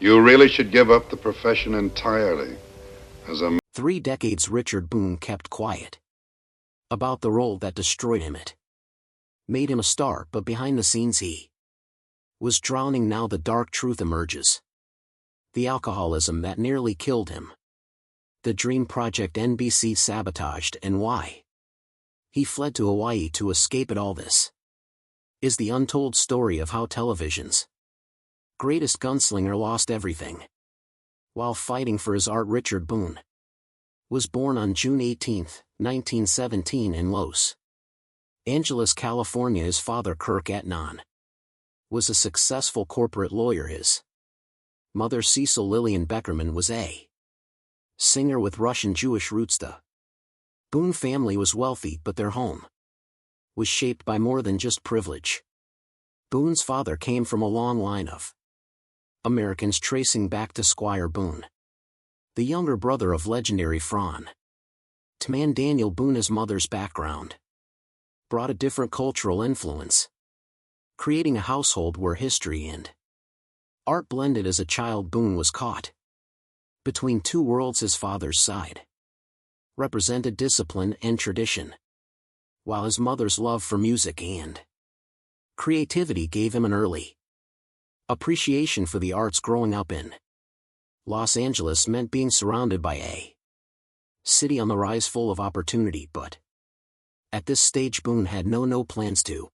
You really should give up the profession entirely. As a 3 decades Richard Boone kept quiet about the role that destroyed him. It made him a star, but behind the scenes he was drowning. Now the dark truth emerges. The alcoholism that nearly killed him. The dream project NBC sabotaged, and why he fled to Hawaii to escape it all. This is the untold story of how television's greatest gunslinger lost everything while fighting for his art. Richard Boone was born on June 18, 1917 in Los Angeles, California. His father, Kirk Atnan, was a successful corporate lawyer. His mother, Cecil Lillian Beckerman, was a singer with Russian Jewish roots. The Boone family was wealthy, but their home was shaped by more than just privilege. Boone's father came from a long line of Americans tracing back to Squire Boone, the younger brother of legendary front man Daniel Boone. His mother's background brought a different cultural influence, creating a household where history and art blended. As a child, Boone was caught between two worlds. His father's side represented discipline and tradition, while his mother's love for music and creativity gave him an early appreciation for the arts. Growing up in Los Angeles meant being surrounded by a city on the rise, full of opportunity, but at this stage Boone had no plans to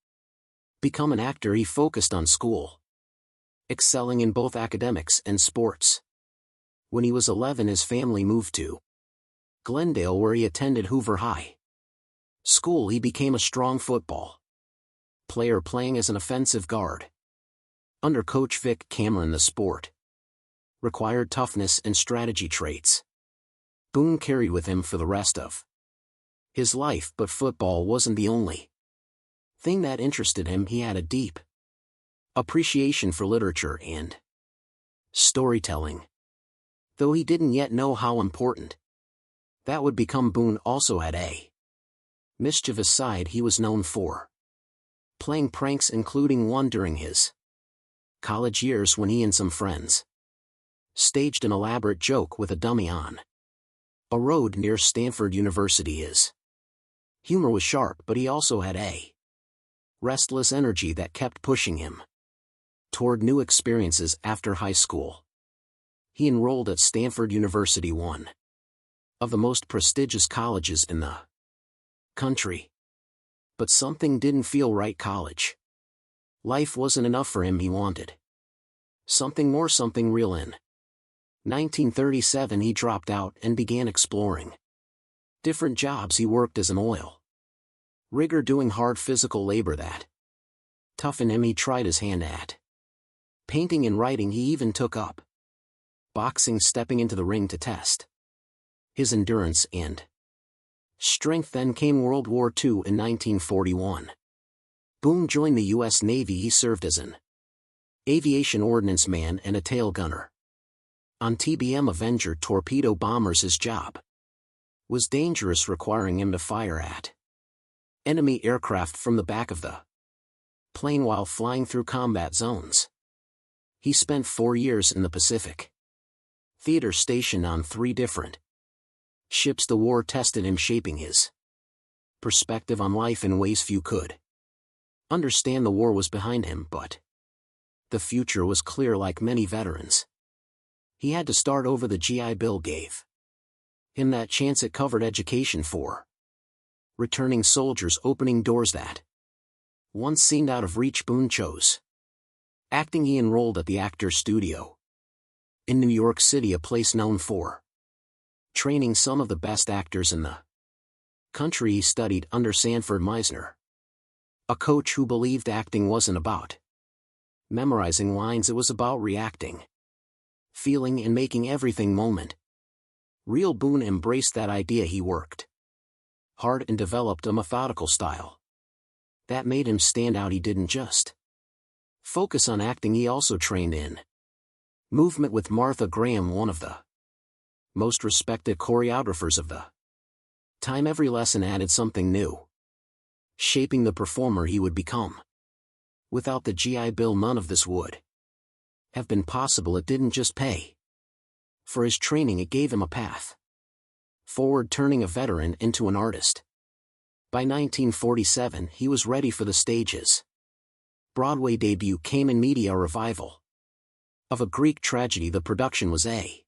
become an actor. He focused on school, excelling in both academics and sports. When he was 11, his family moved to Glendale, where he attended Hoover High School. He became a strong football player, playing as an offensive guard under Coach Vic Cameron. The sport required toughness and strategy traits Boone carried with him for the rest of his life, but football wasn't the only thing that interested him. He had a deep appreciation for literature and storytelling, though he didn't yet know how important that would become. Boone also had a mischievous side. He was known for playing pranks, including one during his college years when he and some friends staged an elaborate joke with a dummy on a road near Stanford University. His humor was sharp, but he also had a restless energy that kept pushing him toward new experiences. After high school, he enrolled at Stanford University, one of the most prestigious colleges in the country. But something didn't feel right. College life wasn't enough for him. He wanted something more, something real. In 1937 he dropped out and began exploring different jobs. He worked as an oil rigger, doing hard physical labor that toughened him. He tried his hand at painting and writing. He even took up boxing, stepping into the ring to test his endurance and strength. Then came World War II. In 1941, Boone joined the U.S. Navy. He served as an aviation ordnance man and a tail gunner on TBM Avenger torpedo bombers. His job was dangerous, requiring him to fire at enemy aircraft from the back of the plane while flying through combat zones. He spent 4 years in the Pacific Theater, stationed on 3 different ships. The war tested him, shaping his perspective on life in ways few could understand. The war was behind him, but the future was clear. Like many veterans, he had to start over. The GI Bill gave him that chance. It covered education for returning soldiers, opening doors that once seemed out of reach. Boone chose acting. He enrolled at the Actors Studio in New York City, a place known for training some of the best actors in the country. He studied under Sanford Meisner, a coach who believed acting wasn't about memorizing lines, it was about reacting, feeling, and making everything moment real. Boone embraced that idea. He worked hard and developed a methodical style that made him stand out. He didn't just focus on acting, he also trained in movement with Martha Graham, one of the most respected choreographers of the time. Every lesson added something new, shaping the performer he would become. Without the GI Bill, none of this would have been possible, it didn't just pay for his training, it gave him a path forward, turning a veteran into an artist. By 1947, he was ready for the stages. Broadway debut came in media revival of a Greek tragedy. The production was a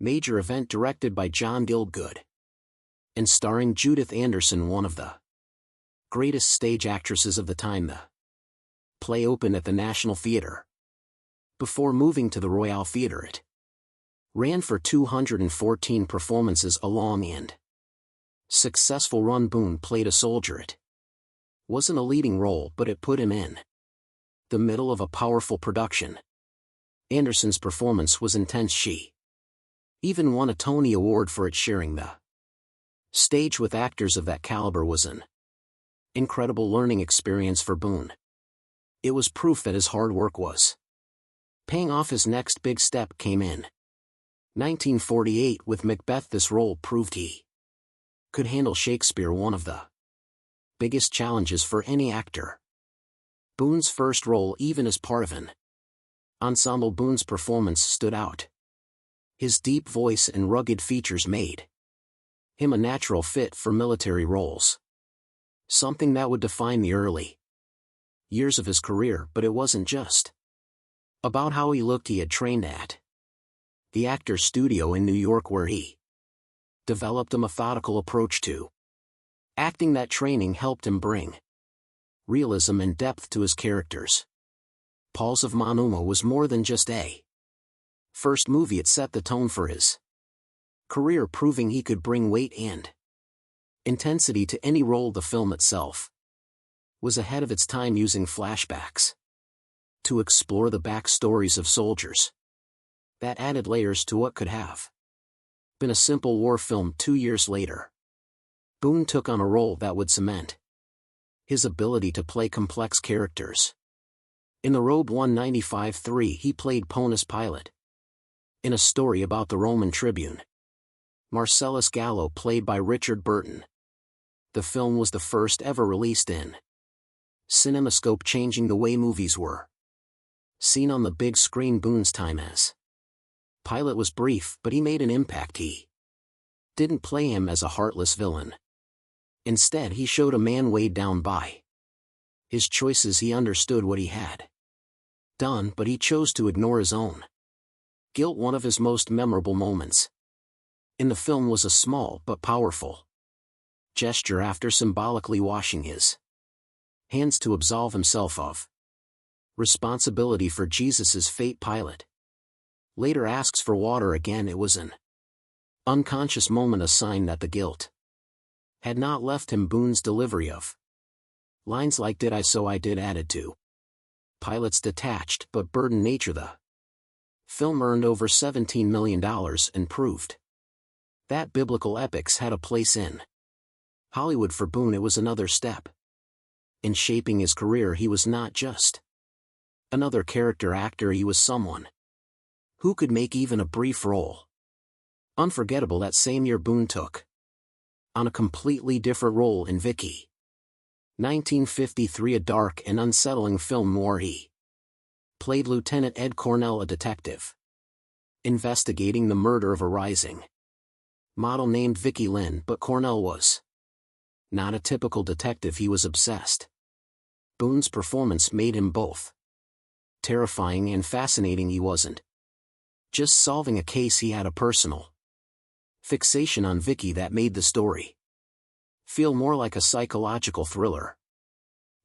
major event directed by John Gielgud and starring Judith Anderson, one of the greatest stage actresses of the time. The play opened at the National Theatre. Before moving to the Royal Theatre, it ran for 214 performances, a long and successful run. Boone played a soldier. It wasn't a leading role, but it put him in the middle of a powerful production. Anderson's performance was intense. She even won a Tony Award for it. Sharing the stage with actors of that caliber was an incredible learning experience for Boone. It was proof that his hard work was paying off. His next big step came in 1948 with Macbeth. This role proved he could handle Shakespeare, one of the biggest challenges for any actor. Boone's first role, even as part of an ensemble, Boone's performance stood out. His deep voice and rugged features made him a natural fit for military roles, something that would define the early years of his career. But it wasn't just about how he looked. He had trained at the Actors Studio in New York, where he developed a methodical approach to acting. That training helped him bring realism and depth to his characters. Paul's of Monuma was more than just a first movie. It set the tone for his career, proving he could bring weight and intensity to any role. The film itself was ahead of its time, using flashbacks to explore the backstories of soldiers. That added layers to what could have been a simple war film. 2 years later, Boone took on a role that would cement his ability to play complex characters. In The Robe 195-3, he played Pontius Pilate. In A Story About the Roman Tribune, Marcellus Gallo, played by Richard Burton. The film was the first ever released in CinemaScope, changing the way movies were seen on the big screen. Boone's time as Pilate was brief, but he made an impact. He didn't play him as a heartless villain. Instead, he showed a man weighed down by his choices. He understood what he had done, but he chose to ignore his own guilt. One of his most memorable moments in the film was a small but powerful gesture after symbolically washing his hands to absolve himself of responsibility for Jesus's fate. Pilate later asks for water again. It was an unconscious moment, a sign that the guilt had not left him. Boone's delivery of lines like "Did I so I did" added to Pilate's detached but burdened nature. The film earned over $17 million and proved that biblical epics had a place in Hollywood. For Boone, it was another step in shaping his career. He was not just another character actor, he was someone who could make even a brief role unforgettable. That same year, Boone took on a completely different role in Vicky 1953, a dark and unsettling film noir. He played Lieutenant Ed Cornell, a detective investigating the murder of a rising model named Vicky Lynn. But Cornell was not a typical detective. He was obsessed. Boone's performance made him both terrifying and fascinating. He wasn't just solving a case, he had a personal fixation on Vicky that made the story feel more like a psychological thriller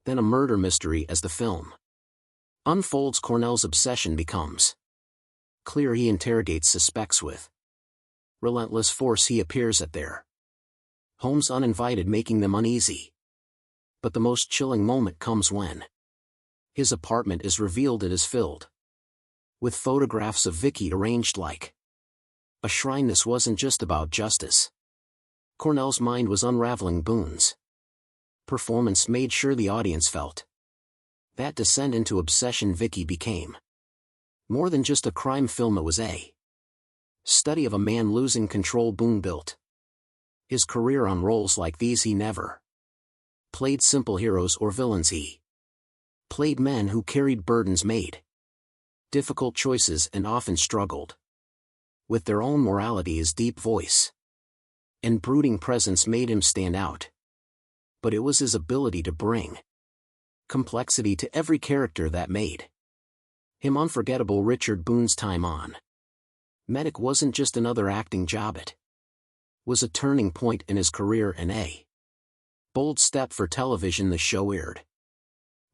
than a murder mystery. As the film unfolds, Cornell's obsession becomes clear. He interrogates suspects with relentless force. He appears at their homes uninvited, making them uneasy. But the most chilling moment comes when his apartment is revealed. It is filled with photographs of Vicky arranged like a shrine. This wasn't just about justice. Cornell's mind was unraveling. Boone's performance made sure the audience felt that descent into obsession. Vicky became more than just a crime film. It was a study of a man losing control. Boone built his career on roles like these. He never played simple heroes or villains. He played men who carried burdens, made difficult choices and often struggled with their own morality. His deep voice and brooding presence made him stand out. But it was his ability to bring complexity to every character that made him unforgettable. Richard Boone's time on Medic wasn't just another acting job, it was a turning point in his career and a bold step for television. The show aired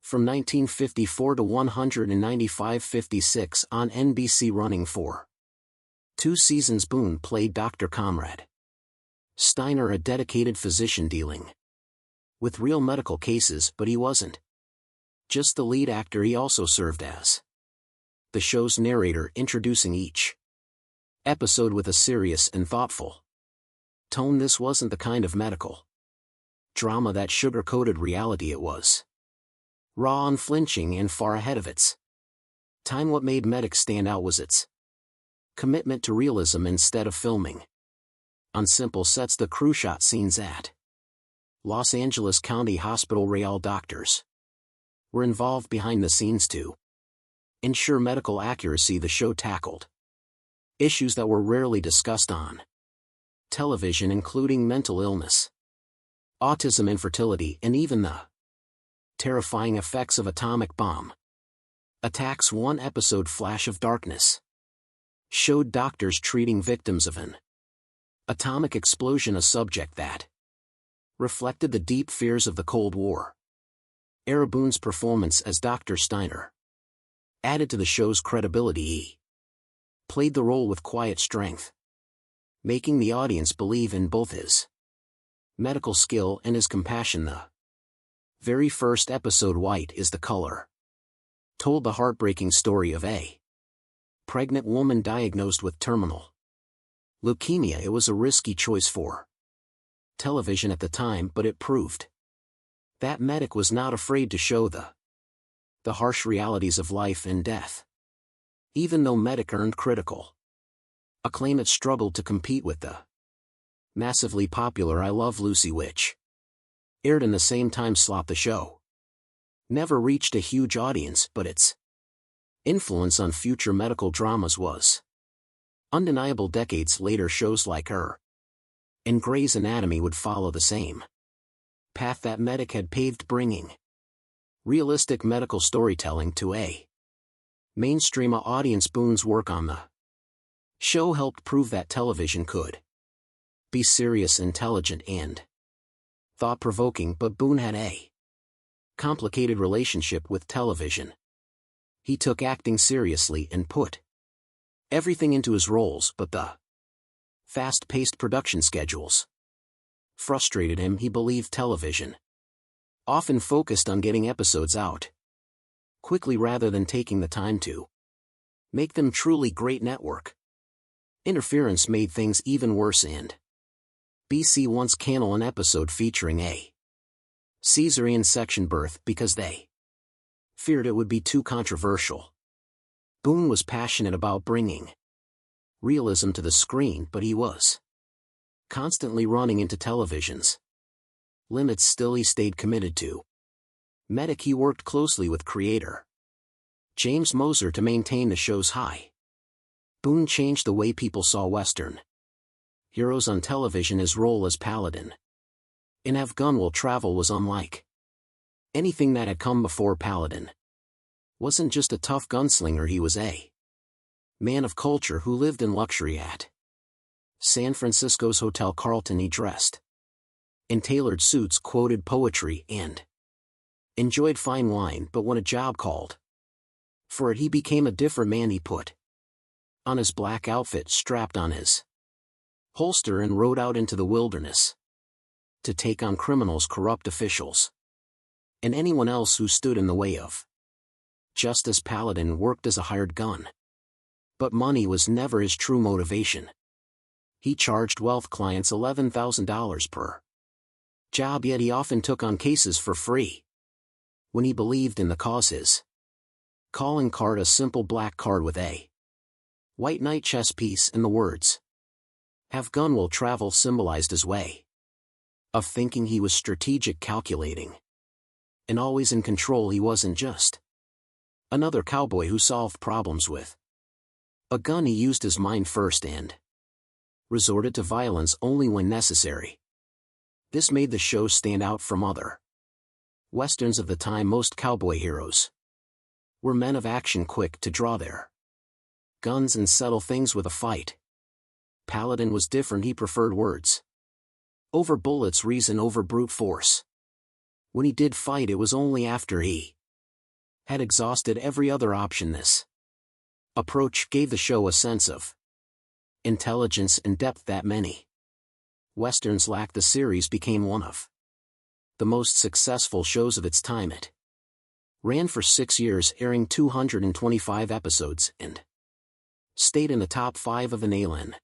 from 1954 to 195-56 on NBC, running for 2 seasons. Boone played Dr. Conrad Steiner, a dedicated physician dealing with real medical cases, but he wasn't just the lead actor. He also served as the show's narrator, introducing each episode with a serious and thoughtful tone. This wasn't the kind of medical drama that sugar-coated reality. It was raw, unflinching, and far ahead of its time. What made Medic stand out was its commitment to realism. Instead of filming on simple sets, the crew shot scenes at Los Angeles County Hospital. Real doctors were involved behind the scenes to ensure medical accuracy. The show tackled issues that were rarely discussed on television, including mental illness, autism, infertility, and even the terrifying effects of atomic bomb attacks. One episode, Flash of Darkness, showed doctors treating victims of an atomic explosion, a subject that reflected the deep fears of the Cold War era. Boone's performance as Dr. Steiner added to the show's credibility. He played the role with quiet strength, making the audience believe in both his medical skill and his compassion. The very first episode, White is the Color, told the heartbreaking story of a pregnant woman diagnosed with terminal leukemia. It was a risky choice for television at the time, but it proved that Medic was not afraid to show the harsh realities of life and death. Even though Medic earned critical acclaim, it struggled to compete with the massively popular I Love Lucy, which aired in the same time slot. The show never reached a huge audience, but its influence on future medical dramas was undeniable. Decades later, shows like Her and Grey's Anatomy would follow the same path that Medic had paved, bringing realistic medical storytelling to a mainstream audience. Boone's work on the show helped prove that television could be serious, intelligent, and thought-provoking, but Boone had a complicated relationship with television. He took acting seriously and put everything into his roles, but the fast-paced production schedules frustrated him. He believed television often focused on getting episodes out quickly rather than taking the time to make them truly great. Network interference made things even worse, and BC once canceled an episode featuring a cesarean section birth because they feared it would be too controversial. Boone was passionate about bringing realism to the screen, but he was constantly running into television's limits. Still, he stayed committed to Medic. He worked closely with creator James Moser to maintain the show's high. Boone changed the way people saw Western heroes on television. His role as Paladin in Have Gun Will Travel was unlike anything that had come before. Paladin wasn't just a tough gunslinger, he was a man of culture who lived in luxury at San Francisco's Hotel Carlton. He dressed in tailored suits, quoted poetry, and enjoyed fine wine, but when a job called for it, he became a different man. He put on his black outfit, strapped on his holster, and rode out into the wilderness to take on criminals, corrupt officials, and anyone else who stood in the way of justice. Paladin worked as a hired gun, but money was never his true motivation. He charged wealth clients $11,000 per job, yet he often took on cases for free when he believed in the cause. His calling card, a simple black card with a white knight chess piece and the words "Have Gun Will Travel," symbolized his way of thinking. He was strategic, calculating, and always in control. He wasn't just Another cowboy who solved problems with a gun. He used his mind first and resorted to violence only when necessary. This made the show stand out from other westerns of the time. Most cowboy heroes were men of action, quick to draw their guns and settle things with a fight. Paladin was different. He preferred words over bullets, reason over brute force. When he did fight, it was only after he had exhausted every other option. This approach gave the show a sense of intelligence and depth that many westerns lacked. The series became one of the most successful shows of its time. It ran for 6 years, airing 225 episodes, and stayed in the top 5 of the Nalen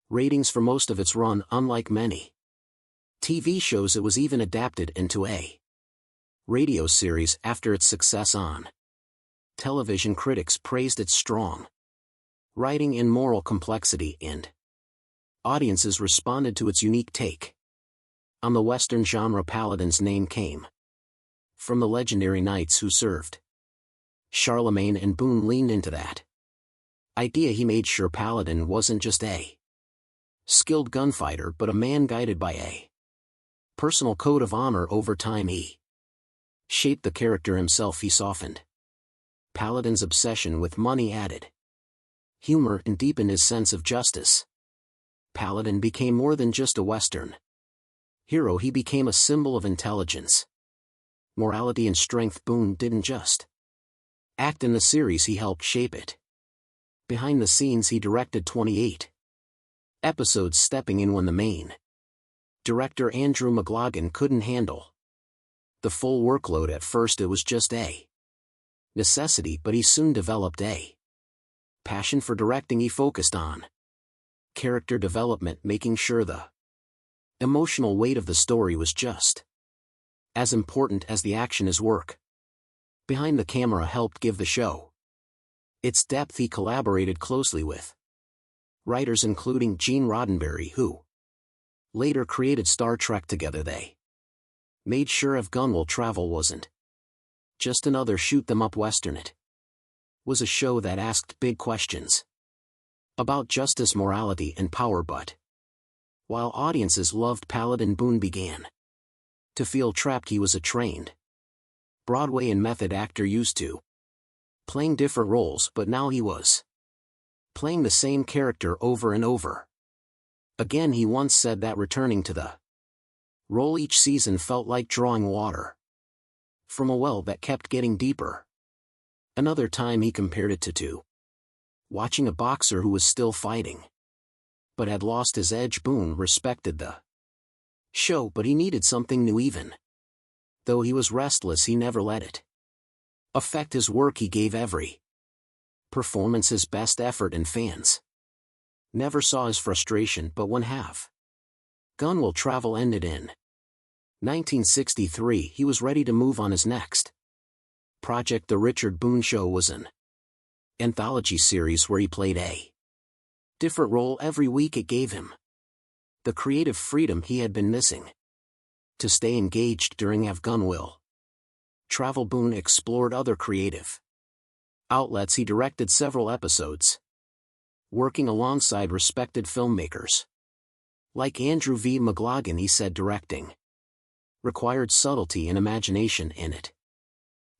ratings for most of its run. Unlike many TV shows, it was even adapted into a radio series after its success on television. Critics praised its strong writing and moral complexity, and audiences responded to its unique take on the Western genre. Paladin's name came from the legendary knights who served Charlemagne, and Boone leaned into that idea. He made sure Paladin wasn't just a skilled gunfighter, but a man guided by a personal code of honor. Over time, he shaped the character himself. He softened Paladin's obsession with money, added humor, and deepened his sense of justice. Paladin became more than just a Western hero. He became a symbol of intelligence, morality, and strength. Boone didn't just act in the series, he helped shape it. Behind the scenes, he directed 28 episodes, stepping in when the main director Andrew McLaughlin couldn't handle the full workload. At first, it was just a necessity, but he soon developed a passion for directing. He focused on character development, making sure the emotional weight of the story was just as important as the action. His work behind the camera helped give the show its depth. He collaborated closely with writers including Gene Roddenberry, who later created Star Trek. Together they made sure If Gun Will Travel wasn't just another shoot-them-up western. It was a show that asked big questions about justice, morality, and power. But while audiences loved Paladin, Boone began to feel trapped. He was a trained Broadway and method actor, used to playing different roles, but now he was playing the same character over and over again. He once said that returning to the role each season felt like drawing water from a well that kept getting deeper. Another time he compared it to watching a boxer who was still fighting but had lost his edge. Boone respected the show, but he needed something new. Even though he was restless, he never let it affect his work. He gave every performance his best effort, and fans never saw his frustration. But when Have Gun Will Travel ended in 1963, he was ready to move on. His next project, The Richard Boone Show, was an anthology series where he played a different role every week. It gave him the creative freedom he had been missing to stay engaged during Have Gun Will Travel. Boone explored other creative outlets. He directed several episodes, working alongside respected filmmakers like Andrew V. McLaughlin. He said directing required subtlety and imagination, and it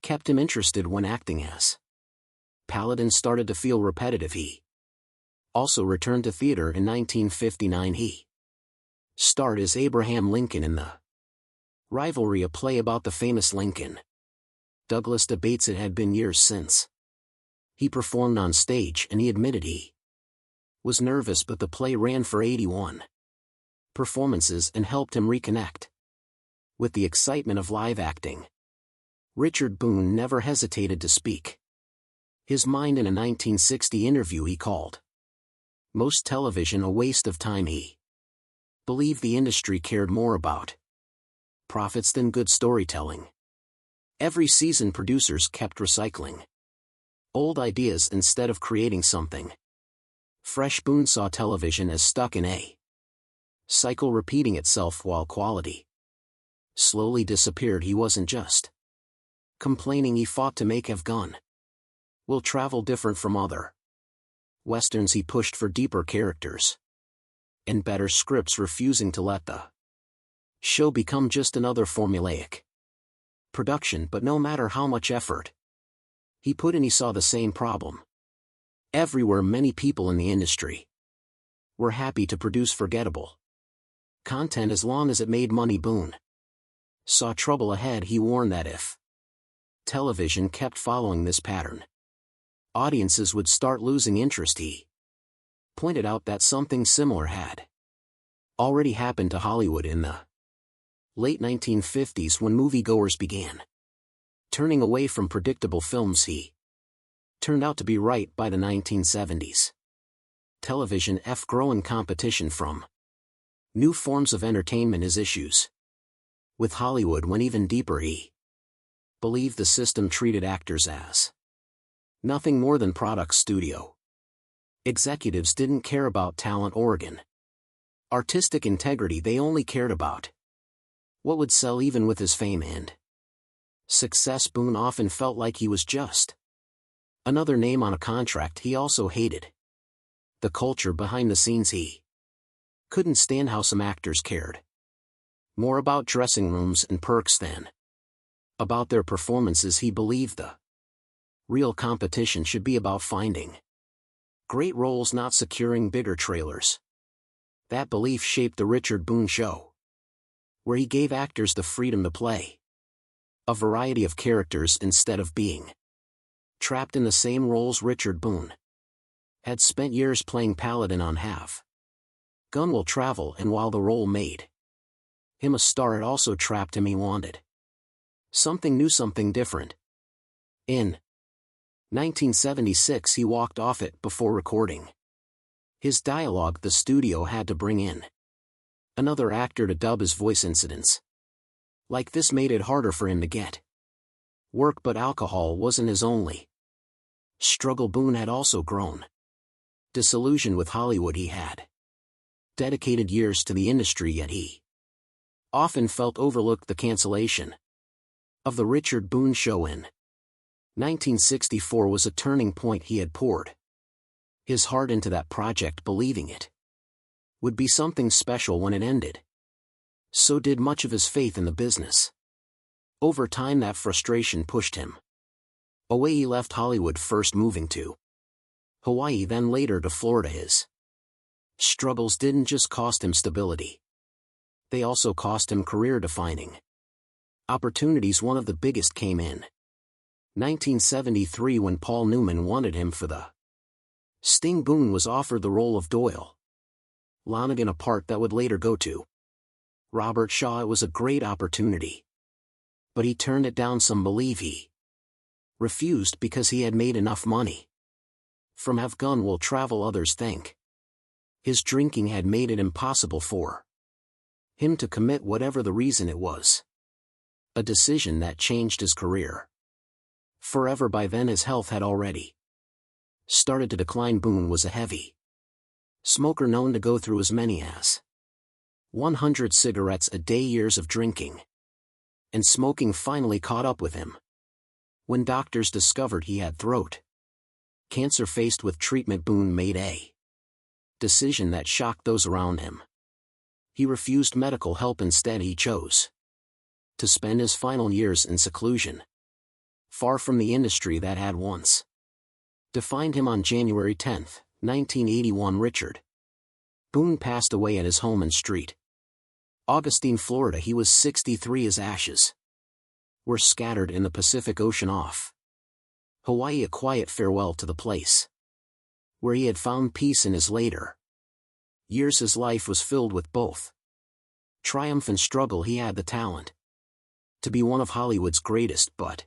kept him interested when acting. As Paladin started to feel repetitive, he also returned to theater. In 1959, he starred as Abraham Lincoln in The Rivalry, a play about the famous Lincoln Douglas debates. It had been years since he performed on stage, and he admitted he was nervous, but the play ran for 81 performances and helped him reconnect with the excitement of live acting. Richard Boone never hesitated to speak his mind. In a 1960 interview, he called most television a waste of time. He believed the industry cared more about profits than good storytelling. Every season, producers kept recycling old ideas instead of creating something fresh. Boone saw television as stuck in a cycle, repeating itself while quality slowly disappeared. He wasn't just complaining, he fought to make Have Gun will travel different from other Westerns. He pushed for deeper characters and better scripts, refusing to let the show become just another formulaic production. But no matter how much effort he put in, he saw the same problem everywhere. Many people in the industry were happy to produce forgettable content as long as it made money. Boone saw trouble ahead. He warned that if television kept following this pattern, audiences would start losing interest. He pointed out that something similar had already happened to Hollywood in the late 1950s when moviegoers began turning away from predictable films. He turned out to be right. By the 1970s, television faced growing competition from new forms of entertainment. His issues with Hollywood went even deeper. He believed the system treated actors as nothing more than products. Studio executives didn't care about talent or artistic integrity. They only cared about what would sell. Even with his fame and success, Boone often felt like he was just another name on a contract. He also hated the culture behind the scenes. He couldn't stand how some actors cared more about dressing rooms and perks than about their performances. He believed the real competition should be about finding great roles, not securing bigger trailers. That belief shaped the Richard Boone Show, where he gave actors the freedom to play a variety of characters instead of being trapped in the same roles. Richard Boone had spent years playing Paladin on Have Gun Will Travel, and while the role made him a star, it also trapped him. He wanted something new, something different. In 1976, he walked off it before recording his dialogue. The studio had to bring in another actor to dub his voice. Incidents like this made it harder for him to get work, but alcohol wasn't his only struggle. Boone had also grown disillusioned with Hollywood. He had dedicated years to the industry, yet he often felt overlooked. The cancellation of the Richard Boone Show in 1964 was a turning point. He had poured his heart into that project, believing it would be something special when it ended. So did much of his faith in the business. Over time, that frustration pushed him away. He left Hollywood, first moving to Hawaii, then later to Florida. His struggles didn't just cost him stability, they also cost him career-defining opportunities. One of the biggest came in 1973 when Paul Newman wanted him for the Sting. Boone was offered the role of Doyle Lonigan, a part that would later go to Robert Shaw. It was a great opportunity, but he turned it down. Some believe he refused because he had made enough money from Have Gun Will Travel. Others think his drinking had made it impossible for him to commit. Whatever the reason, it was a decision that changed his career forever. By then, his health had already started to decline. Boone was a heavy smoker, known to go through as many as 100 cigarettes a day. Years of drinking and smoking finally caught up with him. When doctors discovered he had throat cancer, faced with treatment, Boone made a decision that shocked those around him. He refused medical help. Instead, he chose to spend his final years in seclusion, far from the industry that had once defined him. On January 10, 1981, Richard Boone passed away at his home in St. Augustine, Florida. He was 63. His ashes were scattered in the Pacific Ocean off Hawaii, a quiet farewell to the place where he had found peace in his later years. His life was filled with both triumph and struggle. He had the talent to be one of Hollywood's greatest, but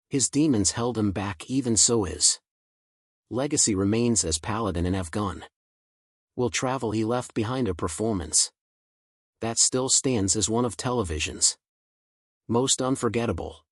his demons held him back. Even so, his legacy remains as Paladin and Have Gun Will Travel. He left behind a performance that still stands as one of television's most unforgettable